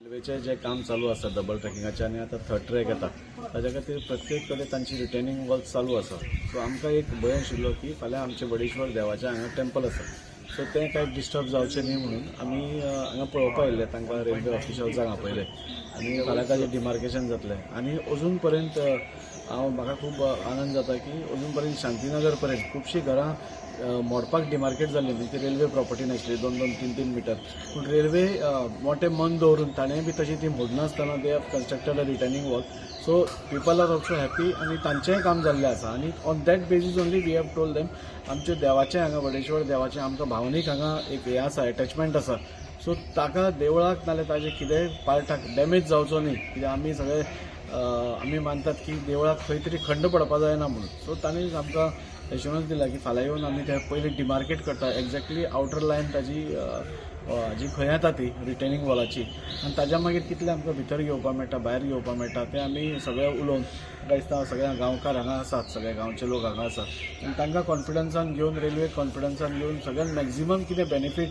रेल्वेचे जे काम चालू आसा डबल ट्रॅकिंगाचे आनी आतां थर्ड ट्रॅक येता ताच्या खातीर प्रत्येक कडेन तांची रिटेनिंग वर्क चालू आसा. सो आमकां एक भंय आशिल्लो की फाल्यां आमचे बडेश्वर देवाचें हांगा टेम्पल आसा, सो तें कांय डिस्टर्ब जावचें न्ही म्हणून आमी हांगा पळोवपा येयल्ले तांकां रेल्वे ऑफिशल्सांक आपयले आनी फाल्यां ताचें डिमार्केशन जातलें. आनी अजून पर्यंत म्हाका खूब आनंद जाता की अजून पर्यंत शांतीनगर पर्यंत खुबशीं घरां मोडपाक डिमार्केट जाल्ली, म्हणजे ती रेल्वे प्रॉपर्टी नाशिल्ली 2-2, 3-3 मिटर, पूण रेल्वे मोठें मन दवरून ताणें बी तशी ती मोडनासतना they have constructed a returning wall. So people are also happy आनी तांचेंय काम जाल्लें आसा. आनी on that basis only we have told them आमच्या देवाचें हांगा बडेश्वर देवाचें आमकां भावनीक हांगा एक हें आसा, अटॅचमेंट आसा. सो ताका देवळाक नाल्यार ताजे कितेंय पार्टाक डॅमेज जावचो न्ही, कित्याक आमी सगळे आमी मानतात की देवळाक खंय तरी खंड पडपा जायना म्हणून. सो तांणी आमकां एश्युरन्स दिला की फाल्यां येवन आमी ते पयलीं डिमार्केट करता एक्झॅक्टली आउटर लायन ताजी जी खंय येता ती रिटेनिंग वॉलाची, आनी ताज्या मागीर कितलें आमकां भितर घेवपा मेळटा भायर घेवपा मेळटा तें आमी सगळे उलोवन म्हाका दिसता सगळ्या गांवकार हांगा आसात, सगळे गांवचे लोक हांगा आसात आनी तांकां कॉन्फिडन्सान घेवन रेल्वे कॉन्फिडन्सान घेवन सगळ्यान मॅक्झिमम कितें बेनिफीट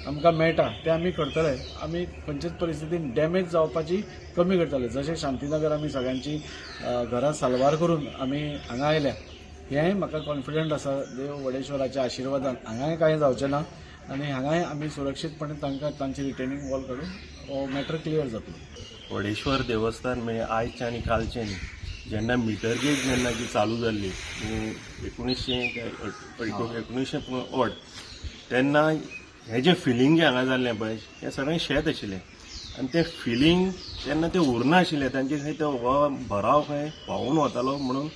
आमकां मेळटा तें आमी करतले. आमी खंयचेच परिस्थितीन डॅमेज जावपाची कमी करतले. जशें शांतीनगर आमी सगळ्यांची घरां साल्वार करून आमी हांगा आयल्या, हेंय म्हाका कॉन्फिडंट आसा देव वडेश्वराच्या आशिर्वादान हांगाय कांय जावचें ना आनी हांगाय आमी सुरक्षीतपणे तांकां तांची रिटेनिंग वॉल काडून हो मॅटर क्लियर जातलो. वडेश्वर देवस्थान म्हणजे आयचे आनी कालचें न्ही. जेन्ना मिटर गेज जेन्ना ती चालू जाल्ली 1908 तेन्ना हें जें फिलींग जें हांगा जाल्लें पळय हें सगळें शेत आशिल्लें आनी तें फिलींग तेन्ना तें उरना आशिल्लें. तांचे खंय तो हो भराव खंय व्हांवून वतालो म्हणून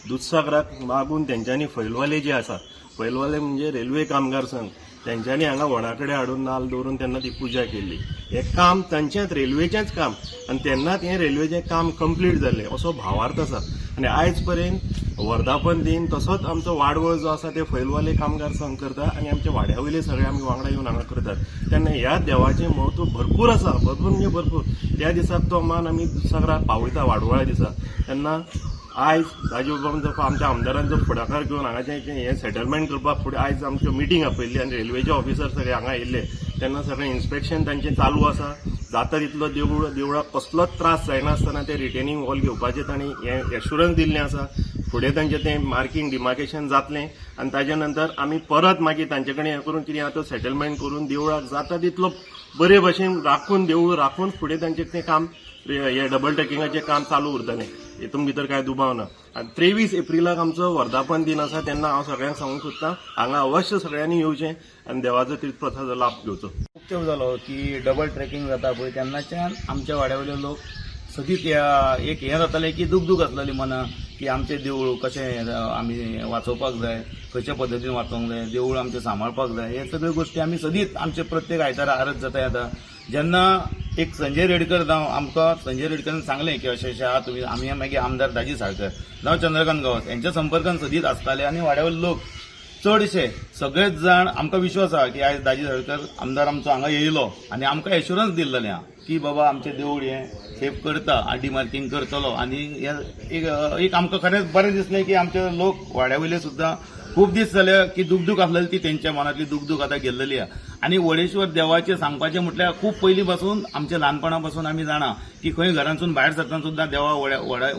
दुधसागराक मागून तेंच्यांनी फैलवाले जे आसा, फैलवाले म्हणजे रेल्वे कामगार संघ, तेंच्यांनी हांगा वडा कडेन हाडून नाल्ल दवरून तेन्ना ती पुजा केल्ली. हें काम तांचेंच रेल्वेचेंच काम आनी तेन्नाच हें रेल्वेचें काम कंप्लीट जाल्लें असो भावार्थ आसा. आनी आयज पर्यंत वर्धापन दिन तसोच आमचो वाडवळ जो आसा ते फैलवाले कामगार संघ करता आनी आमचे वाड्या वयले सगळे आमी वांगडा येवन हांगा करतात. तेन्ना ह्या देवाचें म्हत्व भरपूर आसा, भरपूर म्हणजे भरपूर. त्या दिसाक तो मान आमी दुधसागराक पावयता वाडवळा दिसा. तेन्ना आयज राजीव बाबांचो आमच्या आमदारांचो फुडाकार घेवन हांगाचें हें सेटलमेंट करपाक फुडें आयज आमच्यो मिटींग आपयल्ली आनी रेल्वेचे ऑफिसर सगळे हांगा येयल्ले. तेन्ना सगळें इन्स्पेक्शन तांचें चालू आसा. जाता तितलो देवळाक कसलोच त्रास जायनासतना ते रिटेनिंग वॉल घेवपाचें तांणी हें एश्युरन्स दिल्लें आसा. फुडें तांचें तें मार्कींग डिमार्केशन जातलें आनी ताजे नंतर आमी परत मागीर तांचे कडेन हें करून कितें आतां सेटलमेंट करून देवळाक जाता तितलो बरे भशेन राखून देवूळ राखून फुडें तांचें तें काम हे डबल ट्रॅकिंगाचें काम चालू उरतलें. हितून भितर कांय दुबाव ना. आनी 23 एप्रिलाक आमचो वर्धापन दिन आसा तेन्ना हांव सगळ्यांक सांगूंक सोदतां हांगा अवश्य सगळ्यांनी येवचें आनी देवाचो तीर्थप्रसादाचो लाभ घेवचो. खूब तेंप जालो की डबल ट्रॅकिंग जाता पळय तेन्नाच्यान आमच्या वाड्यावयले लोक सदीत एक हें जातालें की दूख आसलेली मना की आमचें देवूळ कशें आमी वाचोवपाक जाय, खंयच्या पद्दतीन वाचोवंक जाय, देवूळ आमचें सांबाळपाक जाय, हे सगळ्यो गोश्टी आमी सदीत आमचे प्रत्येक आयतारा आरत जाता येता. जेन्ना एक संजय रेडकर जावं आमकां संजय रेडकरान सांगलें की अशें अशें आहा तुमी, आमी मागीर आमदार दाजी साळकर जावं चंद्रकांत गांवस यांच्या संपर्कान सदीत आसताले आनी वाड्यावयले लोक चडशे सगळेच जाण आमकां विश्वास आहा की आयज दाजी साळकर आमदार आमचो हांगा येयलो आनी आमकां एश्युरन्स दिल्लें आहा की बाबा आमचें देवूळ हें सेफ करता आनी डिमार्किंग करतलो. आनी एक आमकां खरेंच बरें दिसलें की आमचे लोक वाड्यावयले सुद्दां खूब दीस जाले की दूख आसलेली ती तेंच्या मनांतली दूख आतां गेल्लेली आहा. आनी वडेश्वर देवाचें सांगपाचें म्हटल्यार खूब पयलीं पासून आमच्या ल्हानपणा पासून आमी जाणा की खंय घरांतसून भायर सरतना सुद्दां देवा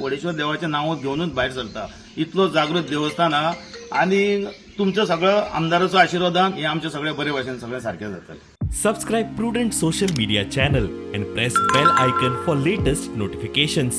वडेश्वर देवाचें नांव घेवनूच भायर सरता. इतलो जागृत देवस्थान आहा आनी तुमचो सगळो आमदाराचो आशिर्वादान हें आमचें सगळें बरे भशेन सगळें सारकें जातलें. Subscribe Prudent social media channel and press bell icon for latest notifications.